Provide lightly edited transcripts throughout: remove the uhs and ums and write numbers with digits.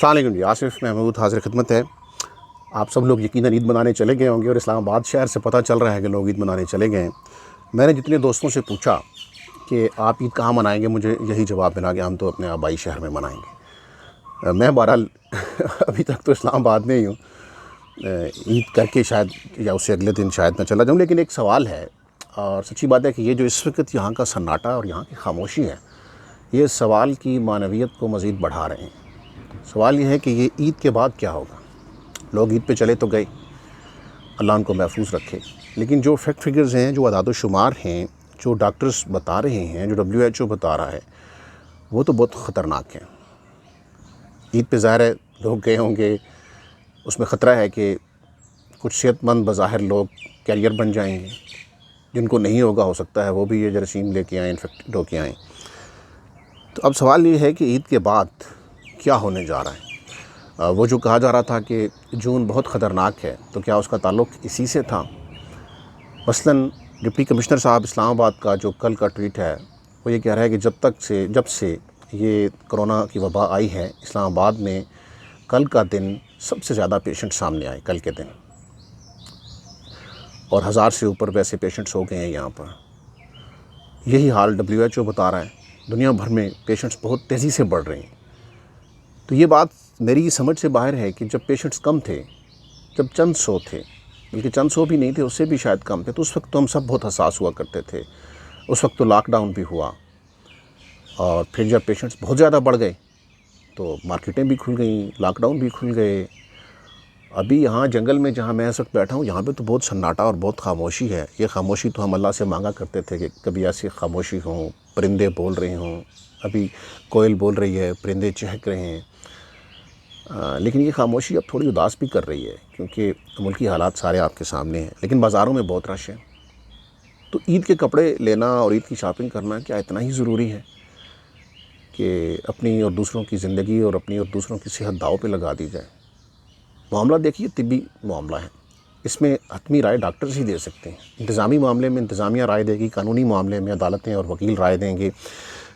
السلام علیکم جی، آصف محمود حاضر خدمت ہے۔ آپ سب لوگ یقیناً عید منانے چلے گئے ہوں گے اور اسلام آباد شہر سے پتہ چل رہا ہے کہ لوگ عید منانے چلے گئے ہیں۔ میں نے جتنے دوستوں سے پوچھا کہ آپ عید کہاں منائیں گے، مجھے یہی جواب ملا کہ ہم تو اپنے آبائی شہر میں منائیں گے۔ میں بہرحال ابھی تک تو اسلام آباد میں ہی ہوں، عید کر کے شاید یا اس سے اگلے دن شاید میں چلا جاؤں۔ لیکن ایک سوال ہے، اور سچی بات ہے کہ یہ جو اس وقت یہاں کا سناٹا اور یہاں کی خاموشی ہے، یہ سوال کی معنویت کو مزید بڑھا رہے ہیں۔ سوال یہ ہے کہ یہ عید کے بعد کیا ہوگا۔ لوگ عید پہ چلے تو گئے، اللہ ان کو محفوظ رکھے، لیکن جو فیکٹ فگرز ہیں، جو اعداد و شمار ہیں، جو ڈاکٹرز بتا رہے ہیں، جو WHO بتا رہا ہے، وہ تو بہت خطرناک ہیں۔ عید پہ ظاہر ہے لوگ گئے ہوں گے، اس میں خطرہ ہے کہ کچھ صحت مند بظاہر لوگ کیریئر بن جائیں گے، جن کو نہیں ہوگا ہو سکتا ہے وہ بھی یہ جراثیم لے کے آئیں، انفیکٹڈ ہو کے آئیں۔ تو اب سوال یہ ہے کہ عید کے بعد کیا ہونے جا رہا ہے۔ وہ جو کہا جا رہا تھا کہ جون بہت خطرناک ہے، تو کیا اس کا تعلق اسی سے تھا؟ مثلاً ڈپٹی کمشنر صاحب اسلام آباد کا جو کل کا ٹویٹ ہے، وہ یہ کہہ رہا ہے کہ جب سے یہ کرونا کی وبا آئی ہے اسلام آباد میں، کل کا دن سب سے زیادہ پیشنٹ سامنے آئے کل کے دن، اور 1000 سے اوپر ویسے پیشنٹس ہو گئے ہیں یہاں پر۔ یہی حال WHO بتا رہا ہے، دنیا بھر میں پیشنٹس بہت تیزی سے بڑھ رہے ہیں۔ تو یہ بات میری سمجھ سے باہر ہے کہ جب پیشنٹس کم تھے، جب چند سو تھے، بلکہ چند سو بھی نہیں تھے، اس سے بھی شاید کم تھے، تو اس وقت تو ہم سب بہت حساس ہوا کرتے تھے۔ اس وقت تو لاک ڈاؤن بھی ہوا، اور پھر جب پیشنٹس بہت زیادہ بڑھ گئے تو مارکیٹیں بھی کھل گئیں، لاک ڈاؤن بھی کھل گئے۔ ابھی یہاں جنگل میں جہاں میں اس وقت بیٹھا ہوں، یہاں پہ تو بہت سناٹا اور بہت خاموشی ہے۔ یہ خاموشی تو ہم اللہ سے مانگا کرتے تھے کہ کبھی ایسی خاموشی ہوں، پرندے بول رہے ہوں۔ ابھی کوئل بول رہی ہے، پرندے چہک رہے ہیں، لیکن یہ خاموشی اب تھوڑی اداس بھی کر رہی ہے، کیونکہ ملکی حالات سارے آپ کے سامنے ہیں، لیکن بازاروں میں بہت رش ہے۔ تو عید کے کپڑے لینا اور عید کی شاپنگ کرنا کیا اتنا ہی ضروری ہے کہ اپنی اور دوسروں کی زندگی اور اپنی اور دوسروں کی صحت داؤ پہ لگا دی جائے؟ معاملہ دیکھیے طبی معاملہ ہے، اس میں حتمی رائے ڈاکٹرز ہی دے سکتے ہیں۔ انتظامی معاملے میں انتظامیہ رائے دے گی، قانونی معاملے میں عدالتیں اور وکیل رائے دیں گے،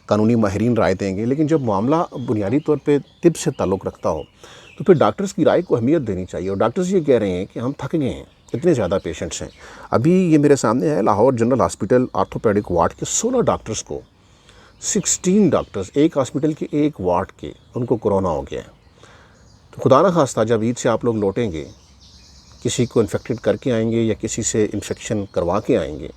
قانونی ماہرین رائے دیں گے، لیکن جب معاملہ بنیادی طور پہ طب سے تعلق رکھتا ہو تو پھر ڈاکٹرز کی رائے کو اہمیت دینی چاہیے۔ اور ڈاکٹرز یہ کہہ رہے ہیں کہ ہم تھک گئے ہیں، اتنے زیادہ پیشنٹس ہیں۔ ابھی یہ میرے سامنے ہے، Lahore general hospital orthopaedic ward کے 16 ڈاکٹرز کو، 16 ڈاکٹرز ایک ہاسپٹل کے ایک وارڈ کے، ان کو کرونا ہو گیا ہے۔ تو خدا نہ خواستہ جب عید سے آپ لوگ لوٹیں گے، کسی کو انفیکٹڈ کر کے آئیں گے یا کسی سے انفیکشن کروا کے آئیں گے،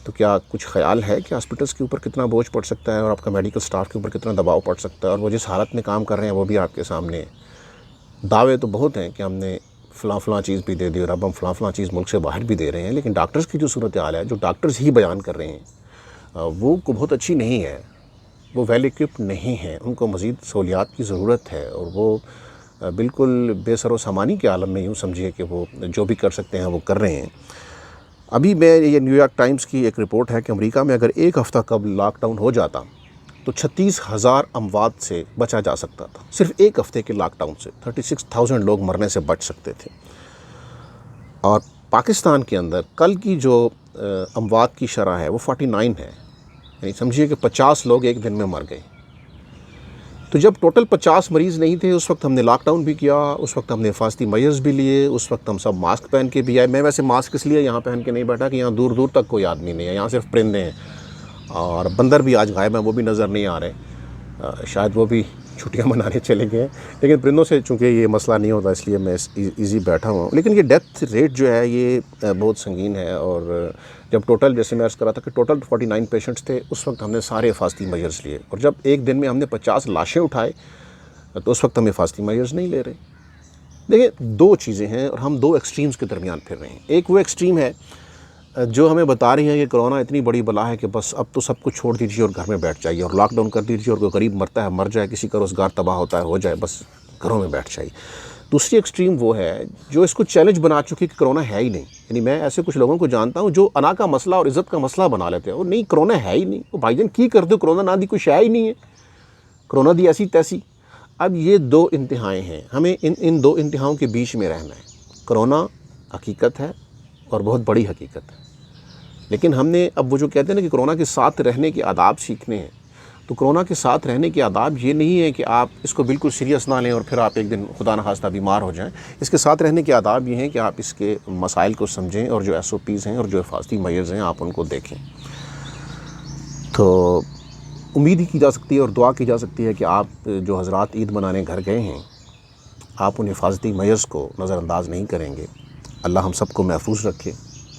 تو کیا کچھ خیال ہے کہ ہاسپٹلس کے اوپر کتنا بوجھ پڑ سکتا ہے اور آپ کا میڈیکل سٹاف کے اوپر کتنا دباؤ پڑ سکتا ہے؟ اور وہ جس حالت میں کام کر رہے ہیں وہ بھی آپ کے سامنے ہے۔ دعوے تو بہت ہیں کہ ہم نے فلاں چیز بھی دے دی اور اب ہم فلاں چیز ملک سے باہر بھی دے رہے ہیں، لیکن ڈاکٹرز کی جو صورتحال ہے، جو ڈاکٹرز ہی بیان کر رہے ہیں، وہ کو بہت اچھی نہیں ہے، وہ ویل ایکوپڈ نہیں ہیں، ان کو مزید سہولیات کی ضرورت ہے، اور وہ بالکل بے سر و سامانی کے عالم میں یوں سمجھیے کہ وہ جو بھی کر سکتے ہیں وہ کر رہے ہیں۔ ابھی یہ نیو یارک ٹائمز کی ایک رپورٹ ہے کہ امریکہ میں اگر ایک ہفتہ قبل لاک ڈاؤن ہو جاتا تو 36,000 اموات سے بچا جا سکتا تھا۔ صرف ایک ہفتے کے لاک ڈاؤن سے 36,000 لوگ مرنے سے بچ سکتے تھے۔ اور پاکستان کے اندر کل کی جو اموات کی شرح ہے وہ 49 ہے، یعنی سمجھیے کہ 50 لوگ ایک دن میں مر گئے۔ تو جب ٹوٹل 50 مریض نہیں تھے، اس وقت ہم نے لاک ڈاؤن بھی کیا، اس وقت ہم نے حفاظتی میئرز بھی لیے، اس وقت ہم سب ماسک پہن کے بھی آئے۔ میں ویسے ماسک اس لیے یہاں پہن کے نہیں بیٹھا کہ یہاں دور دور تک کوئی آدمی نہیں ہے، یہاں صرف پرندے ہیں، اور بندر بھی آج غائب ہیں، وہ بھی نظر نہیں آ رہے، شاید وہ بھی چھٹیاں منانے چلے گئے ہیں، لیکن پرندوں سے چونکہ یہ مسئلہ نہیں ہوتا اس لیے میں ایزی بیٹھا ہوں۔ لیکن یہ ڈیتھ ریٹ جو ہے یہ بہت سنگین ہے، اور جب ٹوٹل، جیسے میں عرض کر رہا تھا کہ ٹوٹل 49 پیشنٹس تھے، اس وقت ہم نے سارے حفاظتی میئرز لیے، اور جب ایک دن میں ہم نے 50 لاشیں اٹھائے تو اس وقت ہم حفاظتی میئرز نہیں لے رہے۔ دیکھیں، دو چیزیں ہیں اور ہم دو ایکسٹریمز کے درمیان پھر رہے ہیں۔ ایک وہ ایکسٹریم ہے جو ہمیں بتا رہی ہے کہ کرونا اتنی بڑی بلا ہے کہ بس اب تو سب کچھ چھوڑ دیجیے اور گھر میں بیٹھ جائیے اور لاک ڈاؤن کر دیجیے، اور کوئی غریب مرتا ہے مر جائے، کسی کا روزگار تباہ ہوتا ہے ہو جائے، بس گھروں میں بیٹھ جائیے۔ دوسری ایکسٹریم وہ ہے جو اس کو چیلنج بنا چکی کہ کرونا ہے ہی نہیں۔ یعنی میں ایسے کچھ لوگوں کو جانتا ہوں جو انا کا مسئلہ اور عزت کا مسئلہ بنا لیتے ہیں، وہ نہیں، کرونا ہے ہی نہیں، وہ بھائی جان کی کر دو، کرونا نہ دی کوئی شے ہی نہیں ہے، کرونا دی ایسی تیسی۔ اب یہ دو انتہائیں ہیں، ہمیں ان دو انتہاؤں کے بیچ میں رہنا ہے۔ کرونا حقیقت ہے اور بہت بڑی حقیقت ہے، لیکن ہم نے اب وہ جو کہتے ہیں نا کہ کرونا کے ساتھ رہنے کے آداب سیکھنے ہیں، تو کرونا کے ساتھ رہنے کے آداب یہ نہیں ہے کہ آپ اس کو بالکل سیریس نہ لیں اور پھر آپ ایک دن خدا نخواستہ بیمار ہو جائیں. اس کے ساتھ رہنے کے آداب یہ ہیں کہ آپ اس کے مسائل کو سمجھیں اور جو SOPs ہیں اور جو حفاظتی میئرز ہیں آپ ان کو دیکھیں. تو امید ہی کی جا سکتی ہے اور دعا کی جا سکتی ہے کہ آپ جو حضرات عید منانے گھر گئے ہیں آپ ان حفاظتی میئرز کو نظر انداز نہیں کریں گے. اللہ ہم سب کو محفوظ رکھے.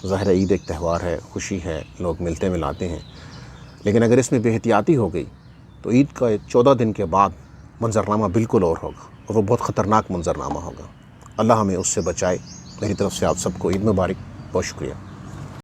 ظاہر عید ایک تہوار ہے، خوشی ہے، لوگ ملتے ملاتے ہیں، لیکن اگر اس میں بے احتیاطی ہو گئی تو عید کا 14 دن کے بعد منظرنامہ بالکل اور ہوگا اور وہ بہت خطرناک منظرنامہ ہوگا. اللہ ہمیں اس سے بچائے. میری طرف سے آپ سب کو عید مبارک. بہت شکریہ.